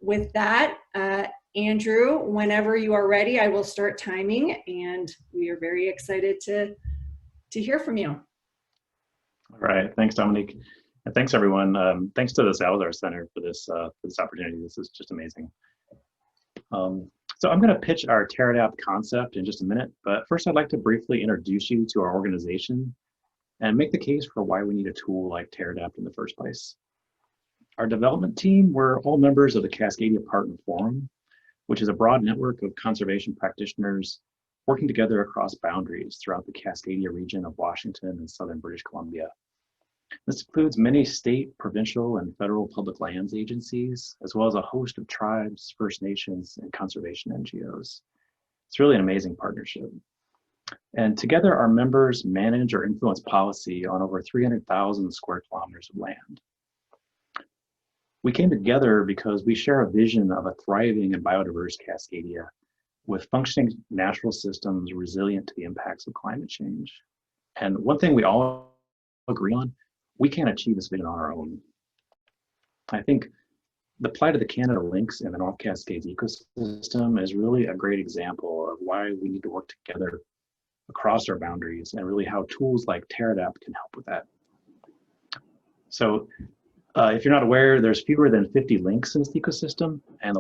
with that, Andrew, whenever you are ready, I will start timing, and we are very excited to hear from you. All right, thanks, Dominique. And thanks, everyone. Thanks to the Salazar Center for this opportunity. This is just amazing. So I'm going to pitch our Teradapt concept in just a minute, but first I'd like to briefly introduce you to our organization and make the case for why we need a tool like Teradapt in the first place. Our development team, we're all members of the Cascadia Partnership Forum, which is a broad network of conservation practitioners working together across boundaries throughout the Cascadia region of Washington and southern British Columbia. This includes many state, provincial, and federal public lands agencies, as well as a host of tribes, First Nations, and conservation NGOs. It's really an amazing partnership. And together, our members manage or influence policy on over 300,000 square kilometers of land. We came together because we share a vision of a thriving and biodiverse Cascadia with functioning natural systems resilient to the impacts of climate change. And one thing we all agree on, we can't achieve this vision on our own. I think the plight of the Canada lynx in the North Cascades ecosystem is really a great example of why we need to work together across our boundaries and really how tools like Teradapt can help with that. So if you're not aware, there's fewer than 50 lynx in this ecosystem, and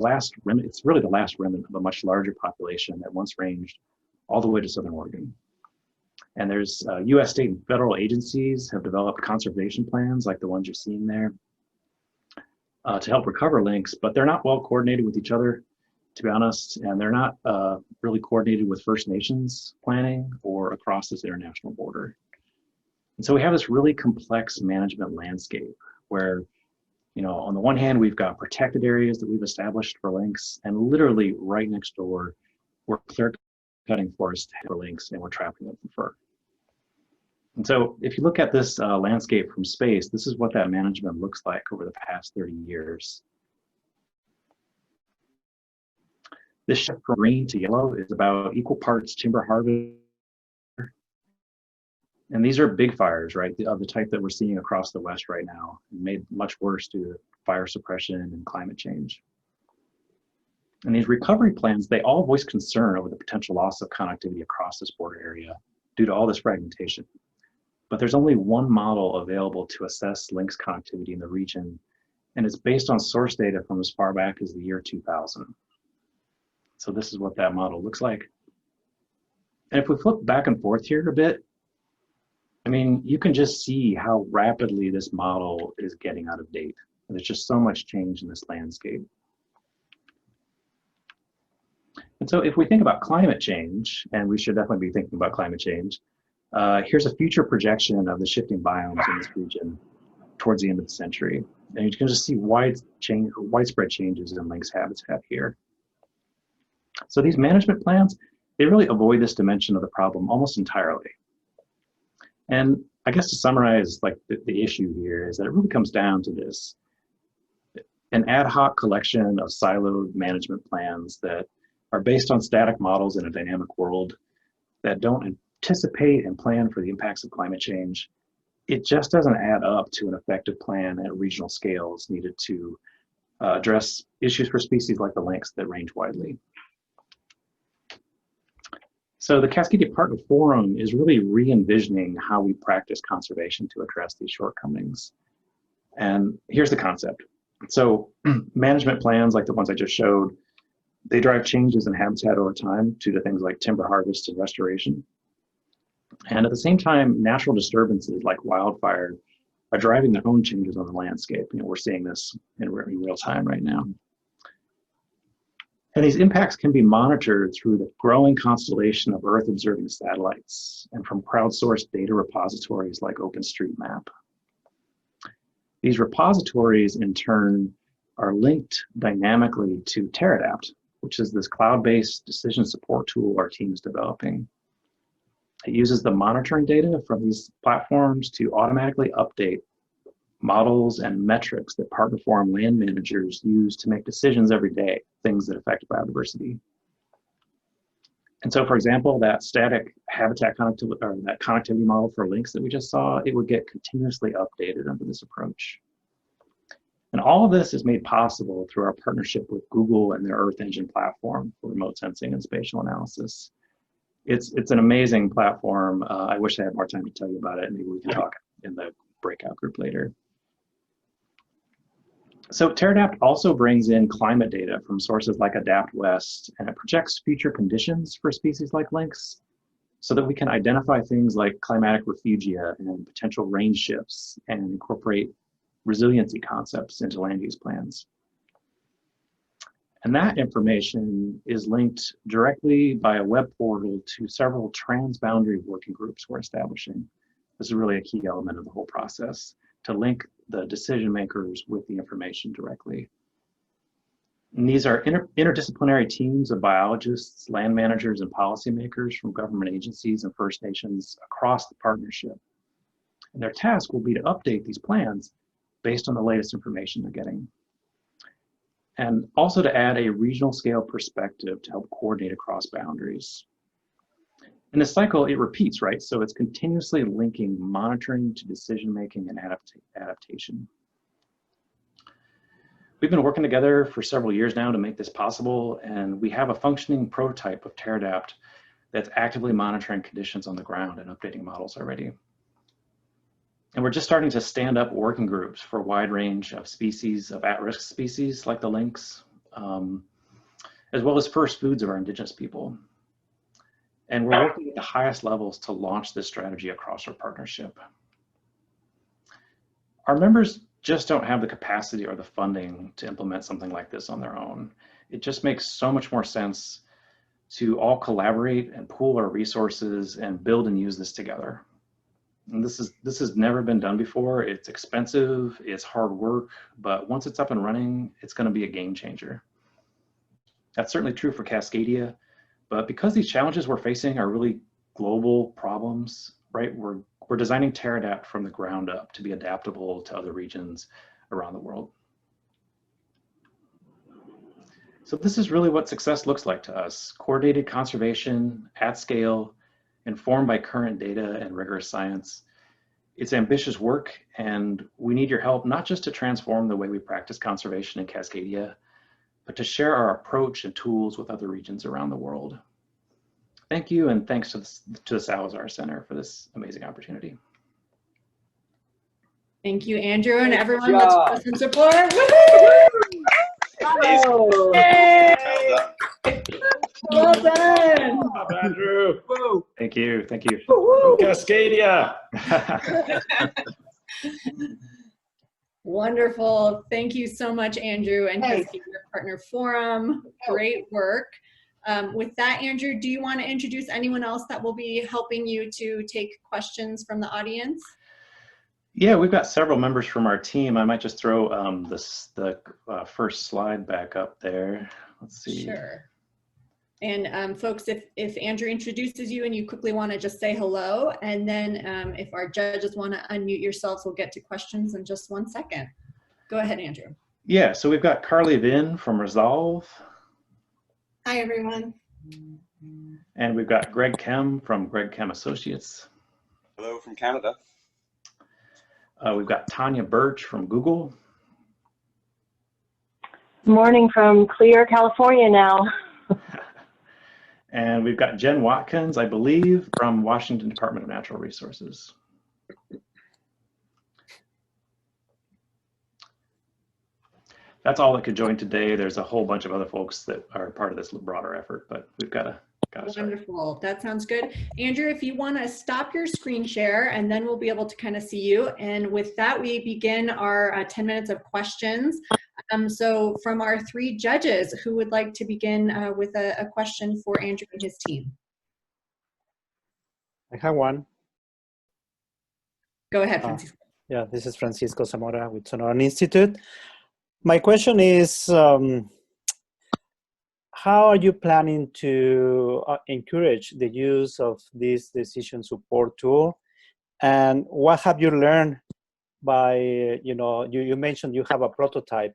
it's really the last remnant of a much larger population that once ranged all the way to Southern Oregon. And there's US state and federal agencies have developed conservation plans like the ones you're seeing there to help recover lynx, but they're not well coordinated with each other, to be honest, and they're not really coordinated with First Nations planning or across this international border. And so we have this really complex management landscape where, on the one hand, we've got protected areas that we've established for lynx, and literally right next door, we're clear-cutting forest for lynx, and we're trapping them for fur. And so if you look at this landscape from space, this is what that management looks like over the past 30 years. This shift from green to yellow is about equal parts timber harvest. And these are big fires, right? Of the type that we're seeing across the West right now, made much worse due to fire suppression and climate change. And these recovery plans, they all voice concern over the potential loss of connectivity across this border area due to all this fragmentation. But there's only one model available to assess lynx connectivity in the region, and it's based on source data from as far back as the year 2000. So this is what that model looks like. And if we flip back and forth here a bit, I mean, you can just see how rapidly this model is getting out of date. There's just so much change in this landscape. And so if we think about climate change, and we should definitely be thinking about climate change, here's a future projection of the shifting biomes in this region towards the end of the century. And you can just see widespread changes in lynx habitat here. So these management plans, they really avoid this dimension of the problem almost entirely. And I guess to summarize the issue here is that it really comes down to this: an ad hoc collection of siloed management plans that are based on static models in a dynamic world that don't anticipate and plan for the impacts of climate change. It just doesn't add up to an effective plan at regional scales needed to address issues for species like the lynx that range widely. So the Cascadia Partnership Forum is really re-envisioning how we practice conservation to address these shortcomings. And here's the concept. So management plans like the ones I just showed, they drive changes in habitat over time due to things like timber harvest and restoration. And at the same time, natural disturbances like wildfire are driving their own changes on the landscape. We're seeing this in real time right now. And these impacts can be monitored through the growing constellation of Earth observing satellites and from crowdsourced data repositories like OpenStreetMap. These repositories, in turn, are linked dynamically to Teradapt, which is this cloud-based decision support tool our team is developing. It uses the monitoring data from these platforms to automatically update models and metrics that Partner Forum land managers use to make decisions every day, things that affect biodiversity. And so, for example, that static habitat connectivity, or that connectivity model for lynx that we just saw, it would get continuously updated under this approach. And all of this is made possible through our partnership with Google and their Earth Engine platform for remote sensing and spatial analysis. It's an amazing platform. I wish I had more time to tell you about it. Maybe we can talk in the breakout group later. So Terradapt also brings in climate data from sources like Adapt West, and it projects future conditions for species like lynx so that we can identify things like climatic refugia and potential range shifts and incorporate resiliency concepts into land use plans. And that information is linked directly by a web portal to several transboundary working groups we're establishing. This is really a key element of the whole process, to link the decision makers with the information directly. And these are interdisciplinary teams of biologists, land managers, and policymakers from government agencies and First Nations across the partnership. And their task will be to update these plans based on the latest information they're getting. And also to add a regional scale perspective to help coordinate across boundaries. In this cycle, it repeats, right? So it's continuously linking monitoring to decision-making and adaptation. We've been working together for several years now to make this possible, and we have a functioning prototype of Terradapt that's actively monitoring conditions on the ground and updating models already. And we're just starting to stand up working groups for a wide range of species, of at-risk species like the lynx, as well as first foods of our indigenous people. And we're working at the highest levels to launch this strategy across our partnership. Our members just don't have the capacity or the funding to implement something like this on their own. It just makes so much more sense to all collaborate and pool our resources and build and use this together. And this has never been done before. It's expensive, it's hard work, but once it's up and running, it's going to be a game changer. That's certainly true for Cascadia, but because these challenges we're facing are really global problems, right? We're designing Terradapt from the ground up to be adaptable to other regions around the world. So this is really what success looks like to us: coordinated conservation at scale, informed by current data and rigorous science. It's ambitious work, and we need your help, not just to transform the way we practice conservation in Cascadia, but to share our approach and tools with other regions around the world. Thank you, and thanks to the Salazar Center for this amazing opportunity. Thank you, Andrew, and everyone. Let's put some support. Oh. Yay! Well done. Andrew. Woo. Thank you, thank you. Woo. Cascadia. Wonderful. Thank you so much, Andrew, and Cascadia Partner Forum. Great work. With that, Andrew, do you want to introduce anyone else that will be helping you to take questions from the audience? Yeah, we've got several members from our team. I might just throw the first slide back up there. Let's see. Sure. And folks, if Andrew introduces you and you quickly want to just say hello, and then if our judges want to unmute yourselves, we'll get to questions in just 1 second. Go ahead, Andrew. Yeah, so we've got Carly Vin from Resolve. Hi, everyone. And we've got Greg Kem from Greg Kem Associates. Hello from Canada. We've got Tanya Birch from Google. Morning from Clear, California now. And we've got Jen Watkins, I believe, from Washington Department of Natural Resources. That's all that could join today. There's a whole bunch of other folks that are part of this broader effort, but we've got to start. Wonderful. That sounds good. Andrew, if you want to stop your screen share, and then we'll be able to kind of see you. And with that, we begin our 10 minutes of questions. So from our 3 judges, who would like to begin with a question for Andrew and his team? I have one. Go ahead, Francisco. Yeah, this is Francisco Zamora with Sonoran Institute. My question is, how are you planning to encourage the use of this decision support tool? And what have you learned by, you mentioned you have a prototype.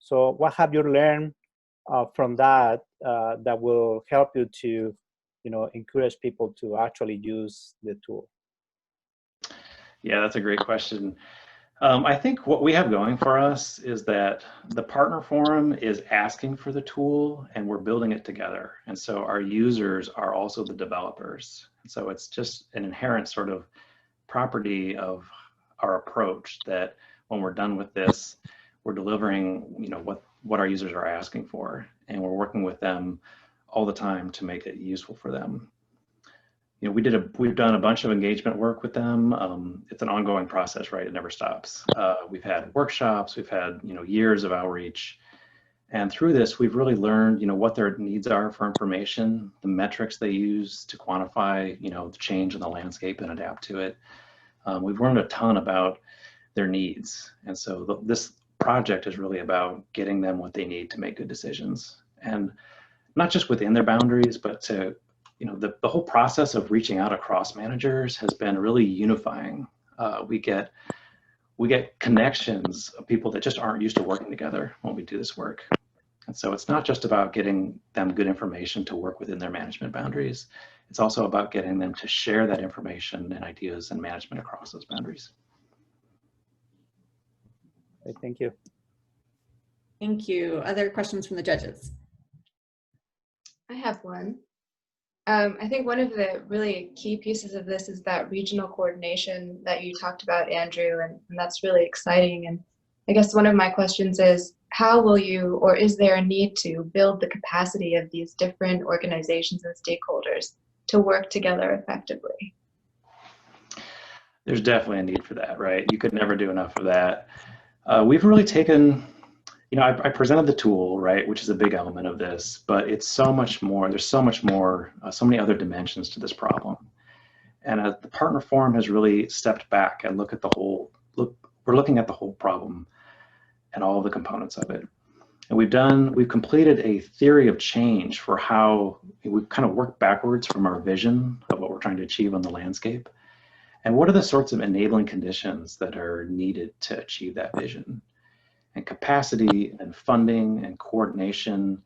So what have you learned from that that will help you to, encourage people to actually use the tool? Yeah, that's a great question. I think what we have going for us is that the partner forum is asking for the tool and we're building it together. And so our users are also the developers. And so it's just an inherent sort of property of our approach that when we're done with this, we're delivering, what our users are asking for, and we're working with them all the time to make it useful for them. We've done a bunch of engagement work with them. It's an ongoing process, right? It never stops. We've had workshops, we've had, years of outreach. And through this, we've really learned, what their needs are for information, the metrics they use to quantify, the change in the landscape and adapt to it. We've learned a ton about their needs. And so this project is really about getting them what they need to make good decisions. And not just within their boundaries, but to, the whole process of reaching out across managers has been really unifying. We get connections of people that just aren't used to working together when we do this work. And so it's not just about getting them good information to work within their management boundaries. It's also about getting them to share that information and ideas and management across those boundaries. Okay, thank you. Thank you. Other questions from the judges? I have one. I think one of the really key pieces of this is that regional coordination that you talked about, Andrew, and that's really exciting. And I guess one of my questions is, how will you, or is there a need to build the capacity of these different organizations and stakeholders to work together effectively? There's definitely a need for that, right? You could never do enough of that. We've really taken, I presented the tool, right, which is a big element of this, but it's so much more. There's so much more, so many other dimensions to this problem. And the partner forum has really stepped back and look at the whole, we're looking at the whole problem and all of the components of it. And we've completed a theory of change for how we've kind of worked backwards from our vision of what we're trying to achieve on the landscape. And what are the sorts of enabling conditions that are needed to achieve that vision? And capacity and funding and coordination,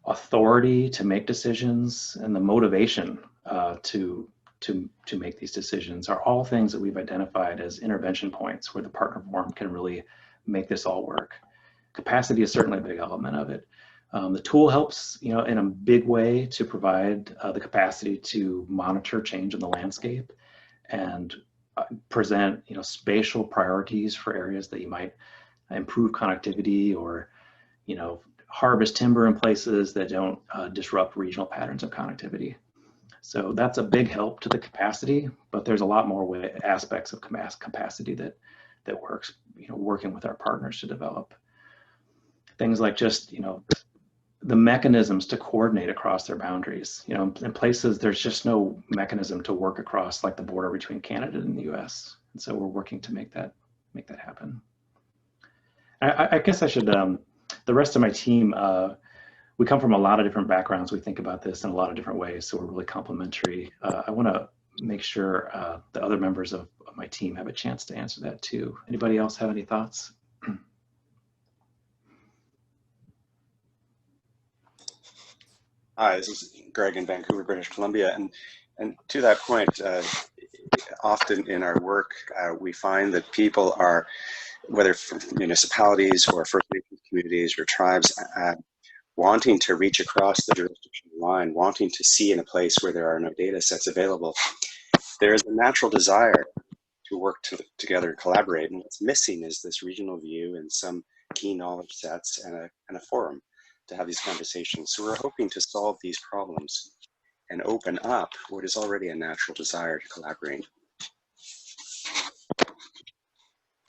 authority to make decisions, and the motivation to make these decisions are all things that we've identified as intervention points where the partner forum can really make this all work. Capacity is certainly a big element of it. The tool helps, in a big way to provide the capacity to monitor change in the landscape and present, spatial priorities for areas that you might improve connectivity or, harvest timber in places that don't disrupt regional patterns of connectivity. So that's a big help to the capacity, but there's a lot more aspects of capacity that works, working with our partners to develop. Things like just, the mechanisms to coordinate across their boundaries. In places there's just no mechanism to work across, like the border between Canada and the US. And so we're working to make that happen. I guess I should, the rest of my team, we come from a lot of different backgrounds. We think about this in a lot of different ways, so we're really complementary. I want to make sure the other members of my team have a chance to answer that too. Anybody else have any thoughts? Hi, this is Greg in Vancouver, British Columbia, and to that point, often in our work, we find that people are, whether from municipalities or First Nations communities or tribes, wanting to reach across the jurisdictional line, wanting to see in a place where there are no data sets available. There is a natural desire to work together and collaborate, and what's missing is this regional view and some key knowledge sets and a forum to have these conversations. So we're hoping to solve these problems and open up what is already a natural desire to collaborate.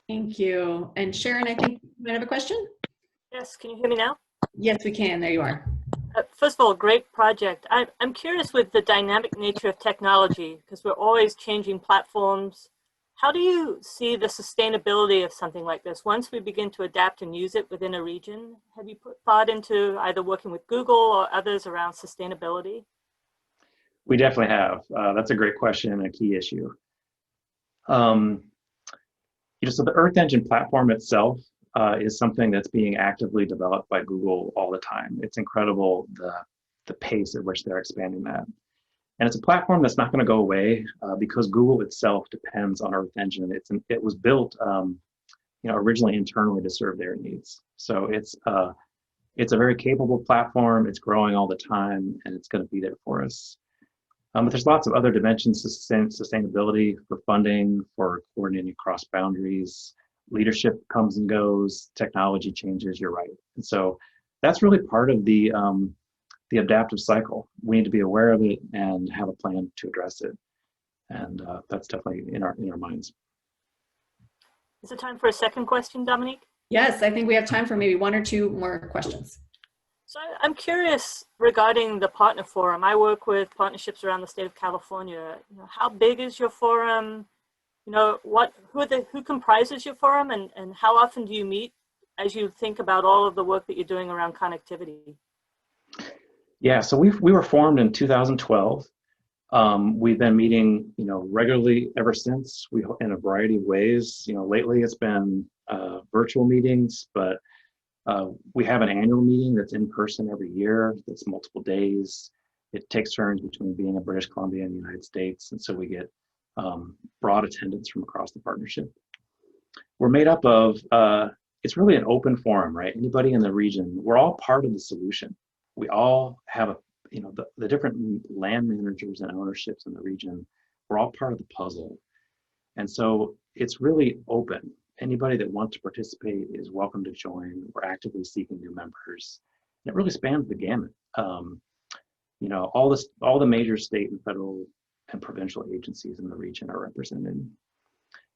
Thank you. And Sharon, I think you might have a question? Yes, can you hear me now? Yes, we can. There you are. First of all, great project. I'm curious with the dynamic nature of technology, because we're always changing platforms. How do you see the sustainability of something like this once we begin to adapt and use it within a region? Have you put thought into either working with Google or others around sustainability? We definitely have. That's a great question and a key issue. So the Earth Engine platform itself is something that's being actively developed by Google all the time. It's incredible the pace at which they're expanding that. And it's a platform that's not going to go away because Google itself depends on Earth Engine. It was built originally internally to serve their needs. So it's a very capable platform. It's growing all the time, and it's going to be there for us. But there's lots of other dimensions to sustainability, for funding, for coordinating across boundaries. Leadership comes and goes, technology changes, you're right. And so that's really part of the adaptive cycle. We need to be aware of it and have a plan to address it. And that's definitely in our minds. Is it time for a second question, Dominique? Yes, I think we have time for maybe one or two more questions. So I'm curious regarding the partner forum. I work with partnerships around the state of California. How big is your forum? Who comprises your forum, and how often do you meet as you think about all of the work that you're doing around connectivity? Yeah, so we were formed in 2012. We've been meeting, regularly ever since. In a variety of ways. Lately it's been virtual meetings, but we have an annual meeting that's in person every year. That's multiple days. It takes turns between being in British Columbia and the United States, and so we get broad attendance from across the partnership. We're made up of, it's really an open forum, right? Anybody in the region, we're all part of the solution. We all have the different land managers and ownerships in the region, we're all part of the puzzle. And so it's really open. Anybody that wants to participate is welcome to join. We're actively seeking new members. And it really spans the gamut. All the major state and federal and provincial agencies in the region are represented.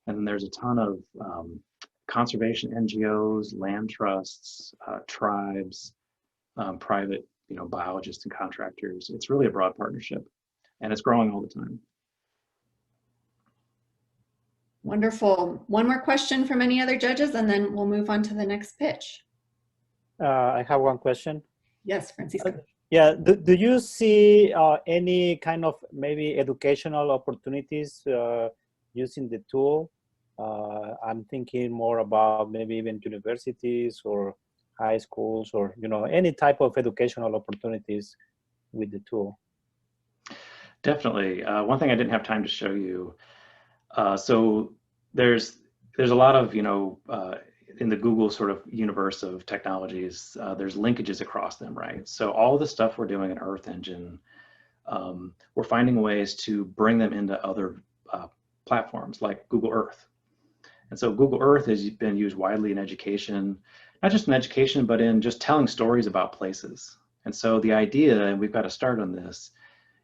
And there's a ton of conservation NGOs, land trusts, tribes, private biologists and contractors. It's really a broad partnership, and it's growing all the time. Wonderful. One more question from any other judges, and then we'll move on to the next pitch. I have one question. Yes, Francisco. Yeah, do you see any kind of maybe educational opportunities using the tool? I'm thinking more about maybe even universities or high schools, or any type of educational opportunities with the tool. Definitely. One thing I didn't have time to show you. So there's a lot of in the Google sort of universe of technologies. There's linkages across them, right? So all the stuff we're doing in Earth Engine, we're finding ways to bring them into other platforms like Google Earth. And so Google Earth has been used widely in education, not just in education, but in just telling stories about places. And so the idea, and we've got to start on this,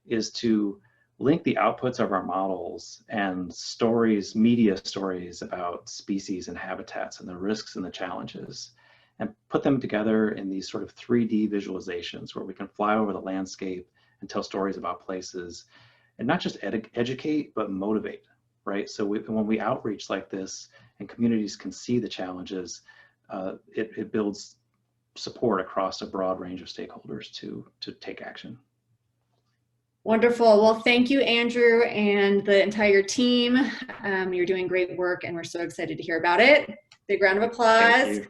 is to link the outputs of our models and stories, media stories about species and habitats and the risks and the challenges, and put them together in these sort of 3D visualizations where we can fly over the landscape and tell stories about places, and not just educate, but motivate, right? So when we outreach like this and communities can see the challenges, it builds support across a broad range of stakeholders to take action. Wonderful. Well, thank you, Andrew, and the entire team. You're doing great work, and we're so excited to hear about it. Big round of applause. Thank you.